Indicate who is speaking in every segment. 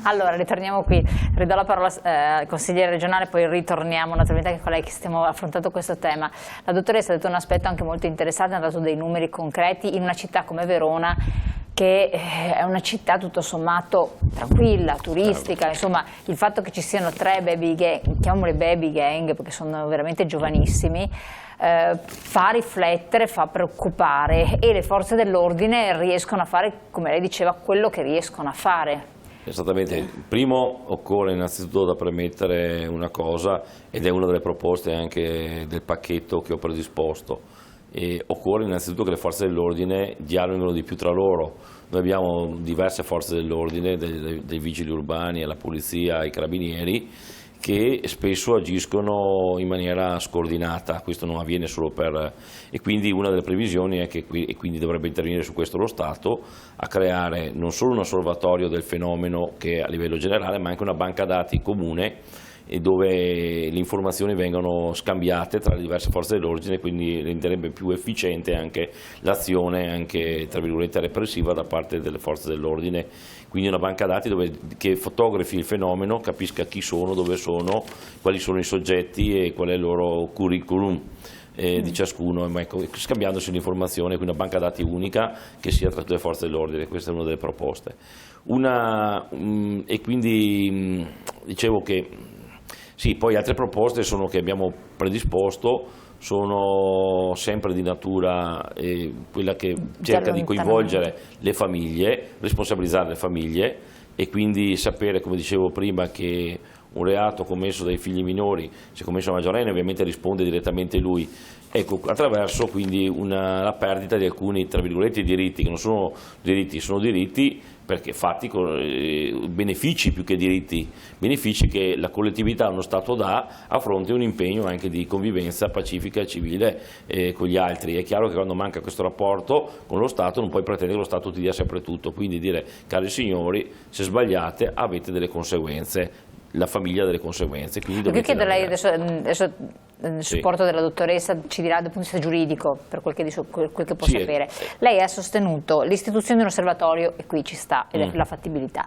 Speaker 1: Allora, ritorniamo qui, ridò la parola al consigliere regionale, poi ritorniamo naturalmente anche con lei che stiamo affrontando questo tema. La dottoressa ha detto un aspetto anche molto interessante, ha dato dei numeri concreti in una città come Verona, che è una città tutto sommato tranquilla, turistica, insomma il fatto che ci siano 3 baby gang, chiamiamole baby gang perché sono veramente giovanissimi, fa riflettere, fa preoccupare, e le forze dell'ordine riescono a fare, come lei diceva, quello che riescono a fare.
Speaker 2: Esattamente, primo occorre innanzitutto da premettere una cosa, ed è una delle proposte anche del pacchetto che ho predisposto. E occorre innanzitutto che le forze dell'ordine dialoghino di più tra loro. Noi abbiamo diverse forze dell'ordine, dai vigili urbani alla polizia ai carabinieri, che spesso agiscono in maniera scordinata. Questo non avviene solo per... e quindi una delle previsioni è che e quindi dovrebbe intervenire su questo lo Stato, a creare non solo un osservatorio del fenomeno che a livello generale, ma anche una banca dati comune, e dove le informazioni vengono scambiate tra le diverse forze dell'ordine, quindi renderebbe più efficiente anche l'azione, anche tra virgolette repressiva, da parte delle forze dell'ordine. Quindi una banca dati che fotografi il fenomeno, capisca chi sono, dove sono, quali sono i soggetti e qual è il loro curriculum di ciascuno, scambiandosi l'informazione, quindi una banca dati unica che sia tra tutte le forze dell'ordine. Questa è una delle proposte. E quindi dicevo che sì, poi altre proposte che abbiamo predisposto sono sempre di natura quella che cerca di coinvolgere le famiglie, responsabilizzare le famiglie, e quindi sapere, come dicevo prima, che un reato commesso dai figli minori, se commesso da maggiorenne, ovviamente risponde direttamente lui. Ecco, attraverso quindi la perdita di alcuni, tra virgolette, diritti, che non sono diritti, sono diritti perché fatti con benefici più che diritti, benefici che la collettività, uno Stato dà a fronte di un impegno anche di convivenza pacifica e civile con gli altri. È chiaro che quando manca questo rapporto con lo Stato non puoi pretendere che lo Stato ti dia sempre tutto, quindi dire: cari signori, se sbagliate avete delle conseguenze, la famiglia delle conseguenze. Io
Speaker 1: chiedo a lei adesso il supporto della dottoressa, ci dirà dal punto di vista giuridico, per quel che può sapere. Lei ha sostenuto l'istituzione di un osservatorio, e qui ci sta, ed è la fattibilità.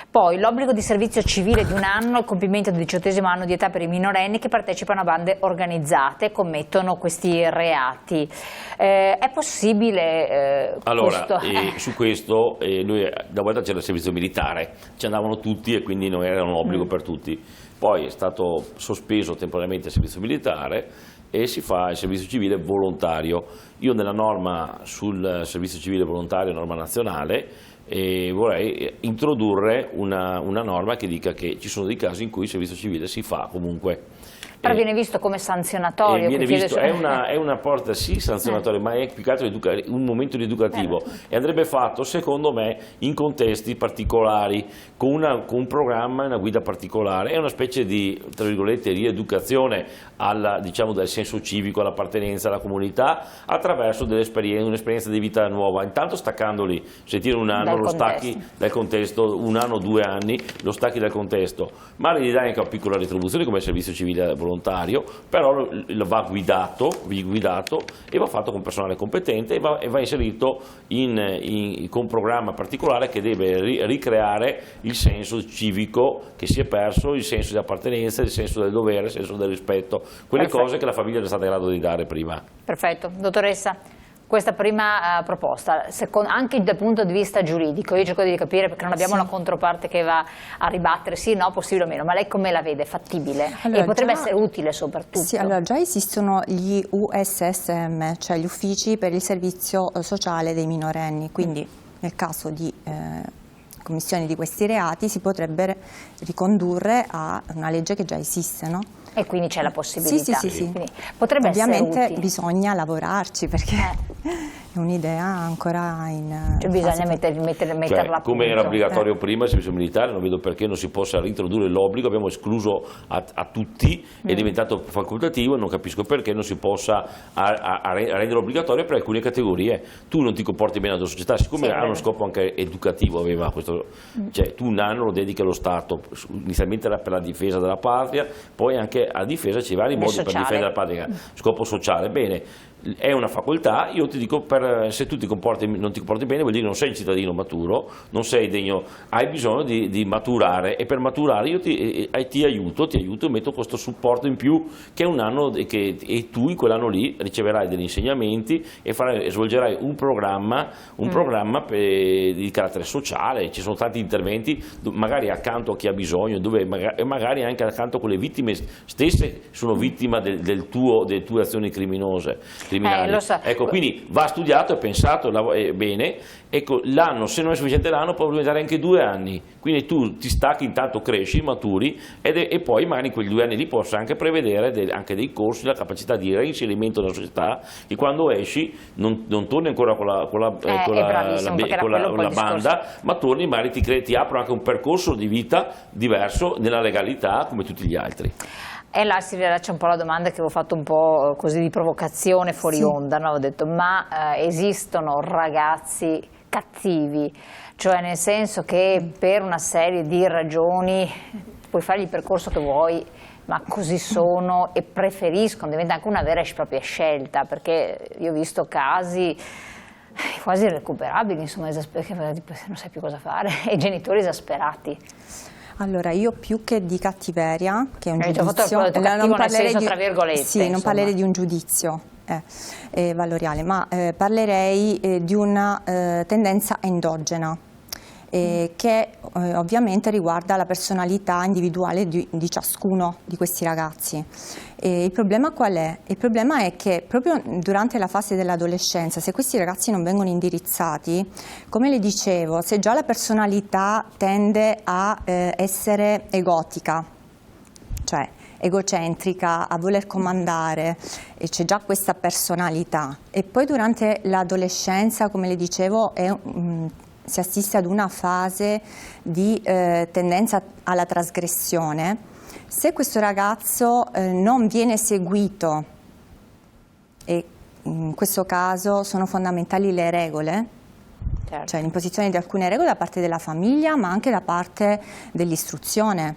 Speaker 1: Poi l'obbligo di servizio civile di 1 anno al compimento del 18° anno di età per i minorenni che partecipano a bande organizzate e commettono questi reati. È possibile
Speaker 2: allora,
Speaker 1: questo?
Speaker 2: Su questo noi, una volta c'era il servizio militare, ci andavano tutti e quindi non era un obbligo per tutti. Poi è stato sospeso temporaneamente il servizio militare e si fa il servizio civile volontario. Io nella norma sul servizio civile volontario, norma nazionale, vorrei introdurre una norma che dica che ci sono dei casi in cui il servizio civile si fa comunque.
Speaker 1: Però viene visto come sanzionatorio.
Speaker 2: È una porta sì sanzionatoria, ma è più che altro un momento educativo, e andrebbe fatto secondo me in contesti particolari, con un programma e una guida particolare. È una specie di, tra virgolette, rieducazione del senso civico, all'appartenenza alla comunità, attraverso un'esperienza di vita nuova, intanto staccandoli. Se tiri un anno lo stacchi dal contesto, 1 anno, 2 anni lo stacchi dal contesto, ma gli dai anche una piccola retribuzione come servizio civile volontario, però va guidato e va fatto con personale competente, e va inserito con un programma particolare che deve ricreare il senso civico che si è perso, il senso di appartenenza, il senso del dovere, il senso del rispetto, quelle cose che la famiglia non è stata in grado di dare prima.
Speaker 1: Perfetto. Dottoressa, questa prima proposta, anche dal punto di vista giuridico, io cerco di capire perché non abbiamo la controparte che va a ribattere sì, no, possibile o meno, ma lei come la vede? Fattibile?
Speaker 3: Allora,
Speaker 1: e potrebbe essere utile soprattutto?
Speaker 3: Sì, allora già esistono gli USSM, cioè gli uffici per il servizio sociale dei minorenni, quindi nel caso di commissione di questi reati si potrebbe ricondurre a una legge che già esiste, no?
Speaker 1: E quindi c'è la possibilità.
Speaker 3: Sì.
Speaker 1: Potrebbe
Speaker 3: ovviamente
Speaker 1: essere utile.
Speaker 3: Bisogna lavorarci perché è un'idea ancora in
Speaker 1: bisogna metterla a punto.
Speaker 2: Come era obbligatorio prima il servizio militare, non vedo perché non si possa reintrodurre l'obbligo. Abbiamo escluso a tutti, è diventato facoltativo, non capisco perché non si possa rendere obbligatorio per alcune categorie. Tu non ti comporti bene nella tua società, siccome ha uno scopo anche educativo, aveva questo, cioè tu 1 anno lo dedichi allo Stato, inizialmente era per la difesa della patria, poi anche a difesa ci vari modi per difendere la patria, scopo sociale. Bene, è una facoltà, io ti dico, se tu non ti comporti bene vuol dire che non sei un cittadino maturo, non sei degno, hai bisogno di maturare, e per maturare io ti aiuto, metto questo supporto in più che è un anno, e tu in quell'anno lì riceverai degli insegnamenti e svolgerai un programma di carattere sociale. Ci sono tanti interventi, magari accanto a chi ha bisogno, dove magari anche accanto a quelle vittime stesse sono vittime delle tue azioni criminali.
Speaker 1: Lo so.
Speaker 2: Ecco, quindi va studiato e pensato bene. Ecco, l'anno, se non è sufficiente l'anno, può diventare anche 2 anni. Quindi tu ti stacchi, intanto cresci, maturi, e poi magari in quei 2 anni lì posso anche prevedere anche dei corsi, la capacità di reinserimento nella società, che quando esci non torni ancora con la banda, ma torni, magari ti apro anche un percorso di vita diverso nella legalità come tutti gli altri.
Speaker 1: E là si rilascia un po' la domanda che avevo fatto un po' così di provocazione fuori onda, no? Ho detto, ma esistono ragazzi cattivi? Cioè nel senso che per una serie di ragioni puoi fare il percorso che vuoi, ma così sono e preferiscono, diventa anche una vera e propria scelta, perché io ho visto casi quasi irrecuperabili, insomma, perché non sai più cosa fare, e genitori esasperati.
Speaker 3: Allora, io più che di cattiveria, che è un
Speaker 1: giudizio,
Speaker 3: non parlerei
Speaker 1: tra virgolette,
Speaker 3: sì, non parlerei di un giudizio valoriale, ma parlerei di una tendenza endogena, che ovviamente riguarda la personalità individuale di ciascuno di questi ragazzi. Il problema qual è? Il problema è che proprio durante la fase dell'adolescenza, se questi ragazzi non vengono indirizzati, come le dicevo, se già la personalità tende a essere egotica, cioè egocentrica, a voler comandare, e c'è già questa personalità, e poi durante l'adolescenza, come le dicevo, si assiste ad una fase di tendenza alla trasgressione. Se questo ragazzo non viene seguito, e in questo caso sono fondamentali le regole, certo, cioè l'imposizione di alcune regole da parte della famiglia, ma anche da parte dell'istruzione,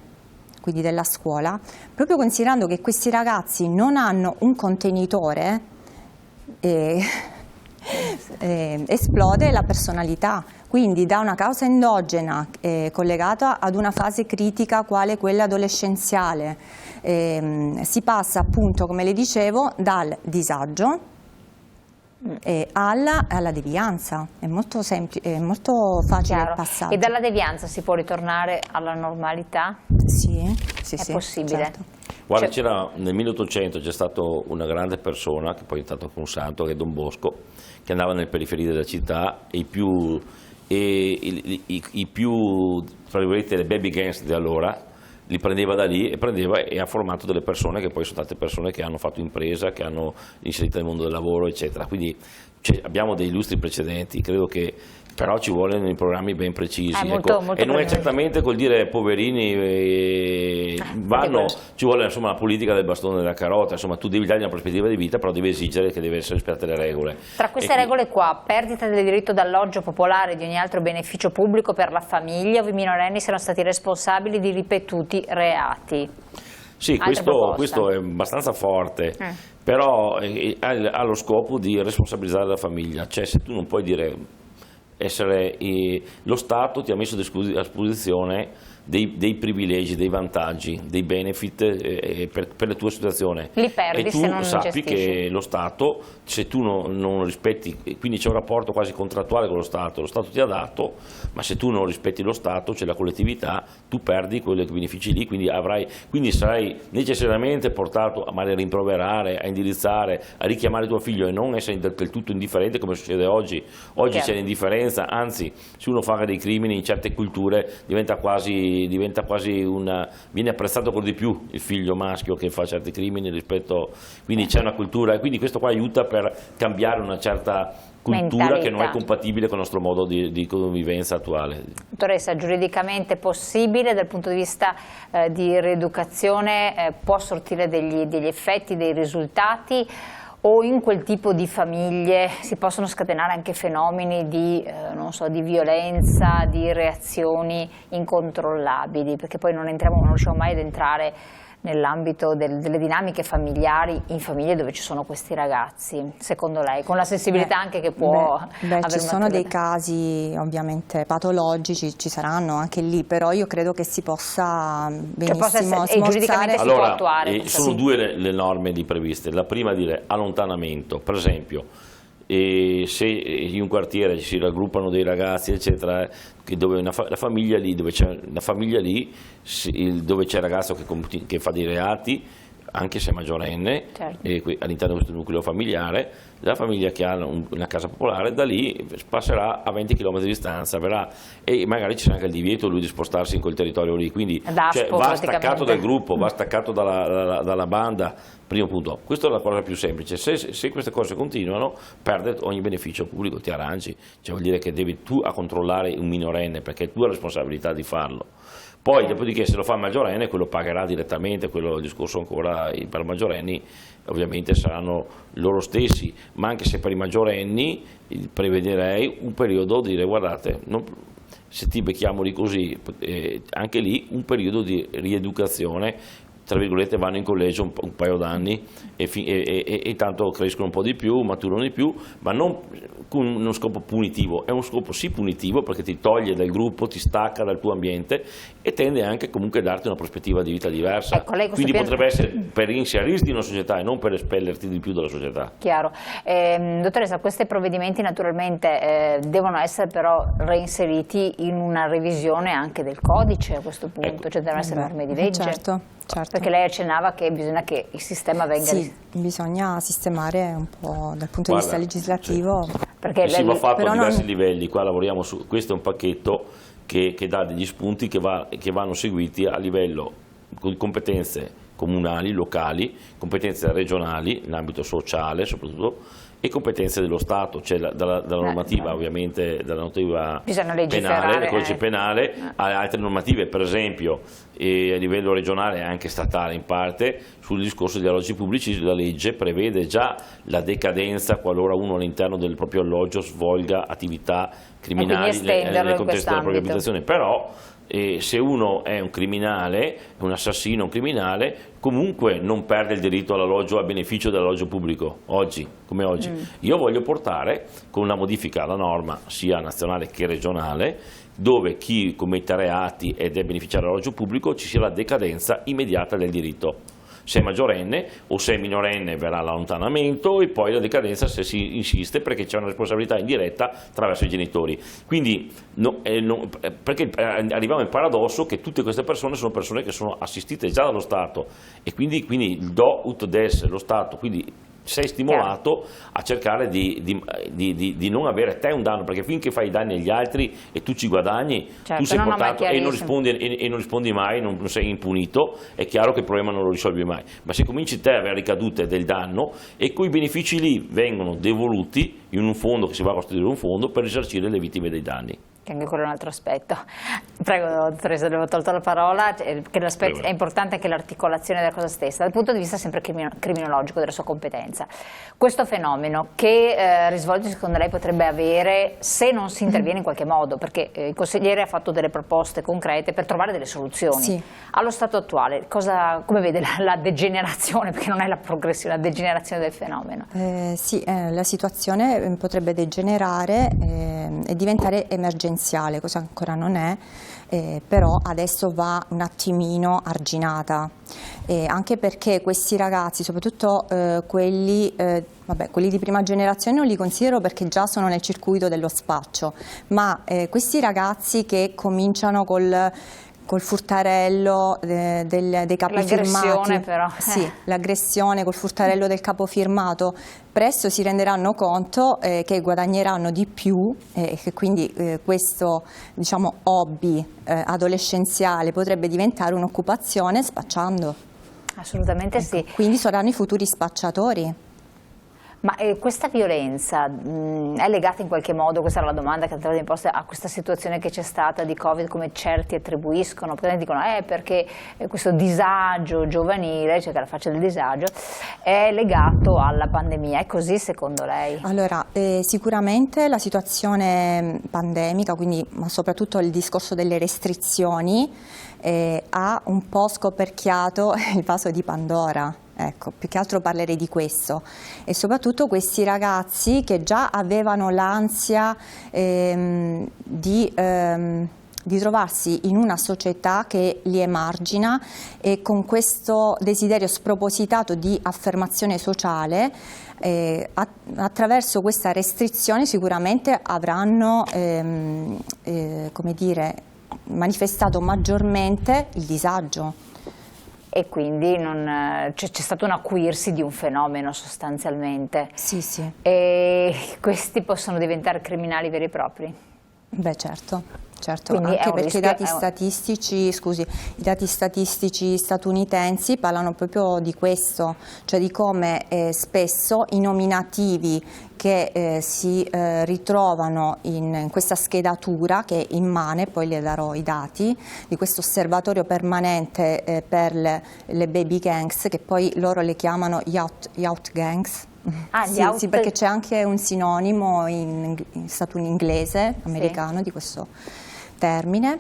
Speaker 3: quindi della scuola, proprio considerando che questi ragazzi non hanno un contenitore, esplode la personalità. Quindi da una causa endogena collegata ad una fase critica quale quella adolescenziale, si passa appunto, come le dicevo, dal disagio alla devianza. È molto semplice, è molto facile il passaggio.
Speaker 1: E dalla devianza si può ritornare alla normalità?
Speaker 3: Sì,
Speaker 1: è possibile.
Speaker 3: Certo.
Speaker 2: Guarda, nel 1800 c'è stato una grande persona, che poi è diventato un santo, che è Don Bosco, che andava nelle periferie della città, e i più, tra virgolette, le baby gangs di allora, li prendeva da lì e ha formato delle persone che poi sono state persone che hanno fatto impresa, che hanno inserito nel mondo del lavoro, eccetera. Quindi abbiamo dei illustri precedenti, credo che però ci vogliono dei programmi ben precisi,
Speaker 1: molto
Speaker 2: e non è certamente col dire poverini vanno, ci vuole insomma la politica del bastone e della carota, insomma tu devi dargli una prospettiva di vita, però devi esigere che deve essere rispettate le regole.
Speaker 1: Tra queste regole qua, perdita del diritto d'alloggio popolare e di ogni altro beneficio pubblico per la famiglia, ove i minorenni siano stati responsabili di ripetuti reati.
Speaker 2: Sì, questo è abbastanza forte, però ha lo scopo di responsabilizzare la famiglia, cioè se tu non puoi dire lo Stato ti ha messo a disposizione dei privilegi, dei vantaggi, dei benefit per la tua situazione,
Speaker 1: li perdi,
Speaker 2: e tu
Speaker 1: se non
Speaker 2: sappi
Speaker 1: gestisci.
Speaker 2: che lo Stato, se tu non rispetti, quindi c'è un rapporto quasi contrattuale con lo Stato ti ha dato, ma se tu non rispetti lo Stato, c'è la collettività, tu perdi quei benefici lì, quindi sarai necessariamente portato a rimproverare, a indirizzare, a richiamare tuo figlio, e non essere del tutto indifferente come succede oggi. Oggi c'è l'indifferenza, anzi se uno fa dei crimini in certe culture viene apprezzato ancora di più il figlio maschio che fa certi crimini quindi c'è una cultura, e quindi questo qua aiuta per cambiare una certa cultura che non è compatibile con il nostro modo di convivenza attuale.
Speaker 1: Dottoressa, giuridicamente possibile dal punto di vista di rieducazione, può sortire degli effetti, dei risultati, o in quel tipo di famiglie si possono scatenare anche fenomeni di violenza, di reazioni incontrollabili, perché poi non riusciamo mai ad entrare nell'ambito delle dinamiche familiari in famiglie dove ci sono questi ragazzi, secondo lei, con la sensibilità anche che può avere
Speaker 3: ci sono dei casi ovviamente patologici, ci saranno anche lì, però io credo che si possa benissimo
Speaker 1: e giuridicamente si può attuare.
Speaker 2: Sono due le norme lì previste. La prima dire allontanamento, per esempio, se in un quartiere si raggruppano dei ragazzi eccetera, dove la famiglia lì, dove c'è il ragazzo che fa dei reati, anche se è maggiorenne, certo, all'interno di questo nucleo familiare, la famiglia che ha una casa popolare da lì passerà a 20 km di distanza, verrà, e magari c'è anche il divieto lui di spostarsi in quel territorio lì, quindi va staccato dal gruppo, va staccato dalla banda, primo punto. Questa è la cosa più semplice. Se queste cose continuano, perde ogni beneficio pubblico, ti arrangi, cioè vuol dire che devi tu a controllare un minorenne, perché è tua responsabilità di farlo. Poi, dopodiché, se lo fa il maggiorenne, quello pagherà direttamente, quello il discorso ancora per i maggiorenni, ovviamente saranno loro stessi, ma anche se per i maggiorenni prevederei un periodo di dire, guardate, se ti becchiamo lì così, anche lì un periodo di rieducazione, tra virgolette vanno in collegio un paio d'anni e tanto crescono un po' di più, maturano di più, ma non con uno scopo punitivo, è uno scopo sì punitivo perché ti toglie dal gruppo, ti stacca dal tuo ambiente e tende anche comunque a darti una prospettiva di vita diversa, quindi potrebbe essere per inserirti in una società e non per espellerti di più dalla società.
Speaker 1: Chiaro. Dottoressa, questi provvedimenti naturalmente devono essere però reinseriti in una revisione anche del codice a questo punto, cioè devono essere norme di legge.
Speaker 3: Certo.
Speaker 1: Perché lei accennava che bisogna che il sistema venga...
Speaker 3: Sì, bisogna sistemare un po' dal punto di vista legislativo.
Speaker 2: Perché va fatto a diversi livelli, qua lavoriamo su, questo è un pacchetto che dà degli spunti che vanno seguiti a livello di competenze comunali, locali, competenze regionali, in ambito sociale soprattutto, e competenze dello Stato, cioè dalla normativa ovviamente, dalla normativa penale, del codice penale, a altre normative, per esempio a livello regionale e anche statale in parte, sul discorso degli alloggi pubblici. La legge prevede già la decadenza qualora uno all'interno del proprio alloggio svolga attività criminali nel contesto della propria abitazione, però se uno è un criminale, un assassino, un criminale, comunque non perde il diritto all'alloggio a beneficio dell'alloggio pubblico, oggi, come oggi. Io voglio portare con una modifica alla norma, sia nazionale che regionale, dove chi commette reati ed è beneficiario dell'alloggio pubblico ci sia la decadenza immediata del diritto. Se è maggiorenne o se è minorenne verrà l'allontanamento e poi la decadenza se si insiste, perché c'è una responsabilità indiretta attraverso i genitori. Quindi perché arriviamo al paradosso che tutte queste persone sono persone che sono assistite già dallo Stato e quindi il do ut des, lo Stato, quindi sei stimolato a cercare di non avere te un danno, perché finché fai i danni agli altri e tu ci guadagni, tu sei portato e non rispondi mai, non sei impunito, è chiaro che il problema non lo risolvi mai. Ma se cominci te a avere ricadute del danno e quei benefici lì vengono devoluti in un fondo, che si va a costituire un fondo per risarcire le vittime dei danni.
Speaker 1: Che anche quello è un altro aspetto. Prego, dottoressa, avevo tolto la parola, che l'aspetto è importante anche l'articolazione della cosa stessa, dal punto di vista sempre criminologico della sua competenza. Questo fenomeno, che risvolti secondo lei potrebbe avere se non si interviene in qualche modo? Perché il consigliere ha fatto delle proposte concrete per trovare delle soluzioni. Sì. Allo stato attuale, come vede la degenerazione, perché non è la progressione, la degenerazione del fenomeno?
Speaker 3: Sì, la situazione potrebbe degenerare e diventare emergenziale, cosa ancora non è, però adesso va un attimino arginata, anche perché questi ragazzi, soprattutto quelli di prima generazione non li considero perché già sono nel circuito dello spaccio, ma questi ragazzi che cominciano col furtarello dei capi firmati,
Speaker 1: però.
Speaker 3: Sì, l'aggressione col furtarello del capo firmato, presto si renderanno conto che guadagneranno di più e che quindi questo, diciamo, hobby adolescenziale potrebbe diventare un'occupazione spacciando.
Speaker 1: Assolutamente sì.
Speaker 3: Quindi saranno i futuri spacciatori.
Speaker 1: Ma questa violenza è legata in qualche modo, questa era la domanda che andava imposta, a questa situazione che c'è stata di Covid, come certi attribuiscono, perché dicono perché questo disagio giovanile, cioè che la faccia del disagio, è legato alla pandemia. È così secondo lei?
Speaker 3: Allora, sicuramente la situazione pandemica, quindi, ma soprattutto il discorso delle restrizioni, ha un po' scoperchiato il vaso di Pandora. Ecco, più che altro parlerei di questo, e soprattutto questi ragazzi che già avevano l'ansia di trovarsi in una società che li emargina, e con questo desiderio spropositato di affermazione sociale, attraverso questa restrizione sicuramente avranno come dire, manifestato maggiormente il disagio.
Speaker 1: E quindi c'è stato un acuirsi di un fenomeno sostanzialmente.
Speaker 3: Sì, sì.
Speaker 1: E questi possono diventare criminali veri e propri?
Speaker 3: Beh, certo. Certo,
Speaker 1: Quindi
Speaker 3: anche perché i dati statistici statunitensi parlano proprio di questo, cioè di come spesso i nominativi che si ritrovano in questa schedatura, che è immane, poi le darò i dati, di questo osservatorio permanente per le baby gangs, che poi loro le chiamano youth gangs. Sì, perché c'è anche un sinonimo in inglese, americano, di questo termine,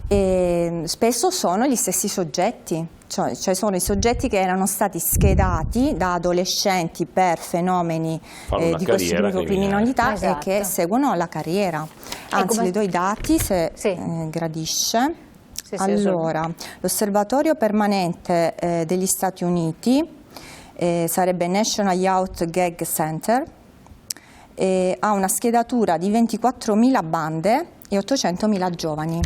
Speaker 3: e spesso sono gli stessi soggetti, cioè sono i soggetti che erano stati schedati da adolescenti per fenomeni di questo tipo di criminalità, e che seguono la carriera. Anzi, le do i dati se gradisce. Allora, l'osservatorio permanente degli Stati Uniti sarebbe National Youth Gag Center, ha una schedatura di 24.000 bande e 800.000 giovani.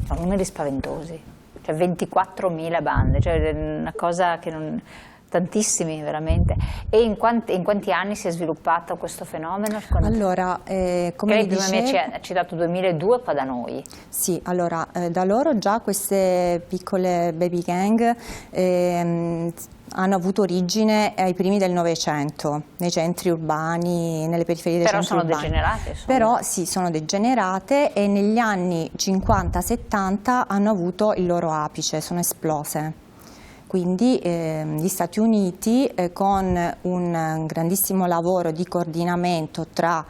Speaker 1: Sono numeri spaventosi, cioè 24.000 bande, cioè una cosa che non... tantissimi veramente. E in quanti anni si è sviluppato questo fenomeno?
Speaker 3: Allora, come
Speaker 1: lei
Speaker 3: dicevo,
Speaker 1: mi ha citato 2002 qua da noi.
Speaker 3: Sì, allora da loro già queste piccole baby gang hanno avuto origine ai primi del Novecento, nei centri urbani, nelle periferie dei centri urbani.
Speaker 1: Però sono degenerate?
Speaker 3: Però sì, sono degenerate, e negli anni 50-70 hanno avuto il loro apice, sono esplose. Quindi gli Stati Uniti, con un grandissimo lavoro di coordinamento tra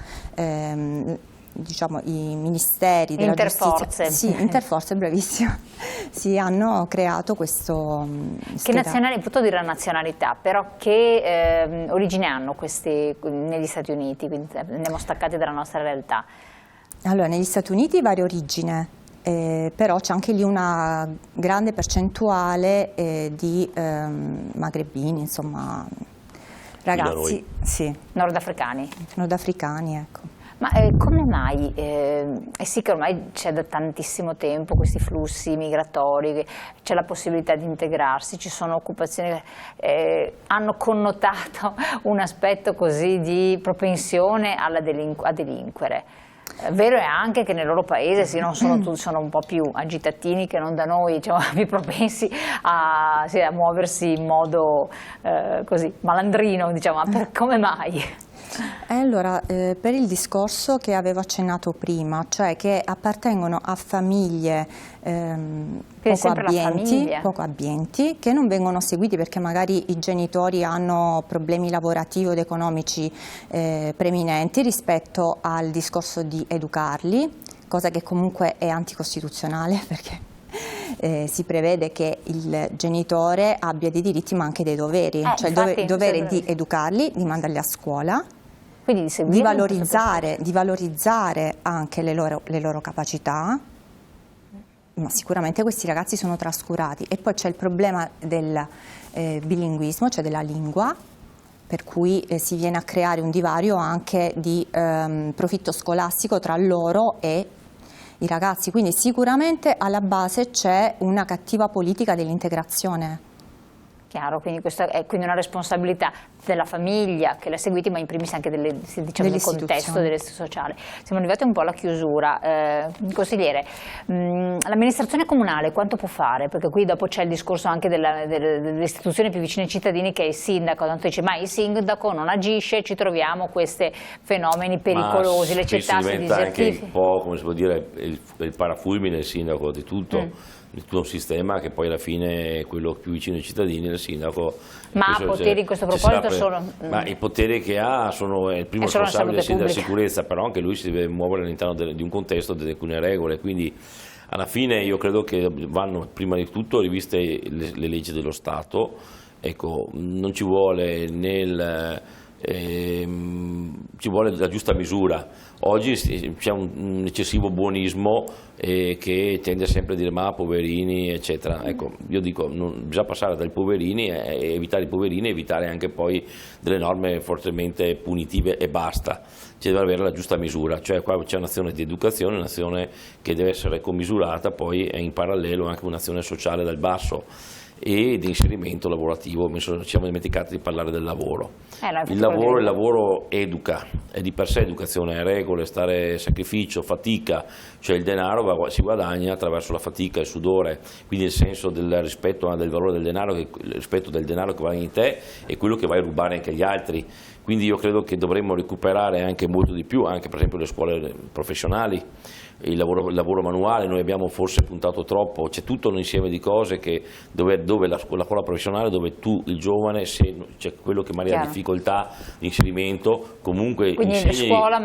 Speaker 3: diciamo, i ministeri della giustizia, interforze, bravissima, si hanno creato questo
Speaker 1: Che nazionali, potrò dire la nazionalità, però che origine hanno questi negli Stati Uniti, quindi andiamo staccati dalla nostra realtà.
Speaker 3: Allora, negli Stati Uniti varia origine, però c'è anche lì una grande percentuale di magrebini, insomma, ragazzi, nordafricani, ecco.
Speaker 1: Ma come mai? Sì che ormai c'è da tantissimo tempo questi flussi migratori, c'è la possibilità di integrarsi, ci sono occupazioni che hanno connotato un aspetto così di propensione a delinquere. Vero è anche che nel loro paese sono un po' più agitatini che non da noi, diciamo, più propensi a muoversi in modo così malandrino, diciamo, ma come mai?
Speaker 3: Allora, per il discorso che avevo accennato prima, cioè che appartengono a famiglie poco abbienti, che non vengono seguiti perché magari i genitori hanno problemi lavorativi ed economici preminenti rispetto al discorso di educarli, cosa che comunque è anticostituzionale perché si prevede che il genitore abbia dei diritti ma anche dei doveri, cioè il dovere di educarli, di mandarli a scuola,
Speaker 1: quindi di
Speaker 3: valorizzare anche le loro capacità, ma sicuramente questi ragazzi sono trascurati. E poi c'è il problema del bilinguismo, cioè della lingua, per cui si viene a creare un divario anche di profitto scolastico tra loro e i ragazzi, quindi sicuramente alla base c'è una cattiva politica dell'integrazione.
Speaker 1: Chiaro, quindi questa è quindi una responsabilità della famiglia che l'ha seguito, ma in primis anche del contesto delle sociali. Siamo arrivati un po' alla chiusura. Consigliere, l'amministrazione comunale quanto può fare? Perché qui dopo c'è il discorso anche delle istituzioni più vicine ai cittadini, che è il sindaco. Tanto dice, ma il sindaco non agisce, ci troviamo questi fenomeni pericolosi, le città si
Speaker 2: diventa anche
Speaker 1: disertificano.
Speaker 2: un po', come si può dire, il parafulmine, il sindaco di tutto. Di tutto un sistema che poi alla fine è quello più vicino ai cittadini, il sindaco.
Speaker 1: Ma ha poteri in questo proposito sono...
Speaker 2: Ma i poteri che ha è il primo responsabile della sicurezza, però anche lui si deve muovere all'interno di un contesto, di alcune regole, quindi alla fine io credo che vanno prima di tutto riviste le leggi dello Stato. Ecco, non ci vuole ci vuole la giusta misura. Oggi c'è un eccessivo buonismo che tende sempre a dire ma poverini eccetera. Ecco, io dico bisogna passare dai poverini e evitare i poverini, evitare anche poi delle norme fortemente punitive e basta. Ci deve avere la giusta misura, cioè qua c'è un'azione di educazione, un'azione che deve essere commisurata, poi è in parallelo anche un'azione sociale dal basso e di inserimento lavorativo. Ci siamo dimenticati di parlare del lavoro. Il lavoro educa, è di per sé educazione, è regole, sacrificio, fatica, cioè il denaro si guadagna attraverso la fatica, il sudore, quindi il senso del rispetto del valore del denaro, il rispetto del denaro che guadagni te e quello che vai a rubare anche agli altri. Quindi io credo che dovremmo recuperare anche molto di più, anche per esempio le scuole professionali, il lavoro manuale. Noi abbiamo forse puntato troppo, c'è tutto un insieme di cose dove la scuola professionale, dove tu, il giovane, se c'è quello che magari ha difficoltà di inserimento, comunque insegni la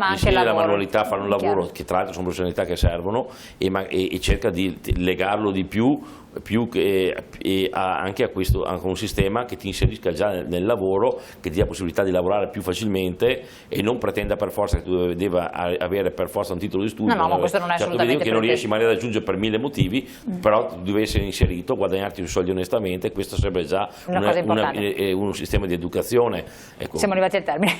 Speaker 2: manualità, fare un lavoro che tra l'altro sono professionalità che servono e cerca di legarlo di più anche a un sistema che ti inserisca già nel lavoro, che ti dia la possibilità di lavorare più facilmente e non pretenda per forza che tu debba avere per forza un titolo di studio.
Speaker 1: No, ma questo non è assolutamente
Speaker 2: che non riesci magari ad raggiungere per 1000 motivi, però deve essere inserito, guadagnarti i soldi onestamente. Questo sarebbe già un sistema di educazione. Ecco.
Speaker 1: Siamo arrivati al termine.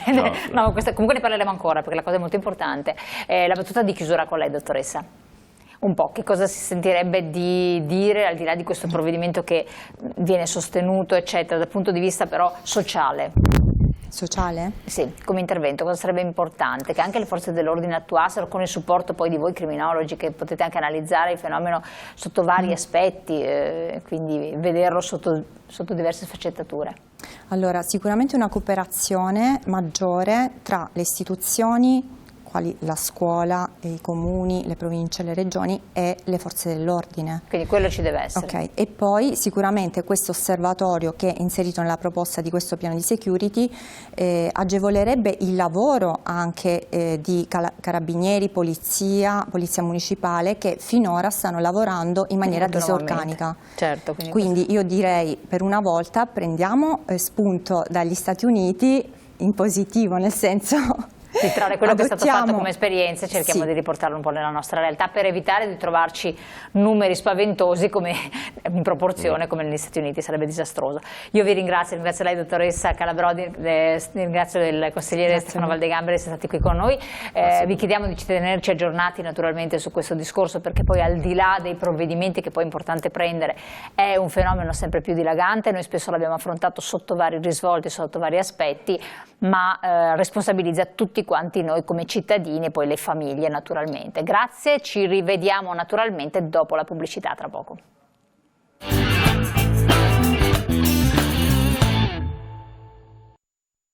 Speaker 1: No, comunque ne parleremo ancora perché la cosa è molto importante. La battuta di chiusura con lei, dottoressa. Un po', che cosa si sentirebbe di dire al di là di questo provvedimento che viene sostenuto eccetera dal punto di vista però sociale?
Speaker 3: Sociale?
Speaker 1: Sì, come intervento cosa sarebbe importante che anche le forze dell'ordine attuassero con il supporto poi di voi criminologi che potete anche analizzare il fenomeno sotto vari aspetti, quindi vederlo sotto diverse sfaccettature?
Speaker 3: Allora, sicuramente una cooperazione maggiore tra le istituzioni quali la scuola, i comuni, le province, le regioni e le forze dell'ordine.
Speaker 1: Quindi quello ci deve essere.
Speaker 3: Okay. E poi sicuramente questo osservatorio che è inserito nella proposta di questo piano di security agevolerebbe il lavoro anche di carabinieri, polizia municipale che finora stanno lavorando in maniera disorganica.
Speaker 1: Certo,
Speaker 3: quindi io direi per una volta prendiamo spunto dagli Stati Uniti in positivo, nel senso
Speaker 1: di trarre quello che è stato fatto come esperienza e cerchiamo di riportarlo un po' nella nostra realtà per evitare di trovarci numeri spaventosi come, in proporzione come negli Stati Uniti, sarebbe disastroso. Io vi ringrazio lei dottoressa Calabrò, ringrazio il consigliere Stefano Valdegamberi di essere stati qui con noi, vi chiediamo di tenerci aggiornati naturalmente su questo discorso perché poi al di là dei provvedimenti che poi è importante prendere è un fenomeno sempre più dilagante, noi spesso l'abbiamo affrontato sotto vari risvolti, sotto vari aspetti, ma responsabilizza tutti quanti noi come cittadini e poi le famiglie naturalmente. Grazie, ci rivediamo naturalmente dopo la pubblicità tra poco.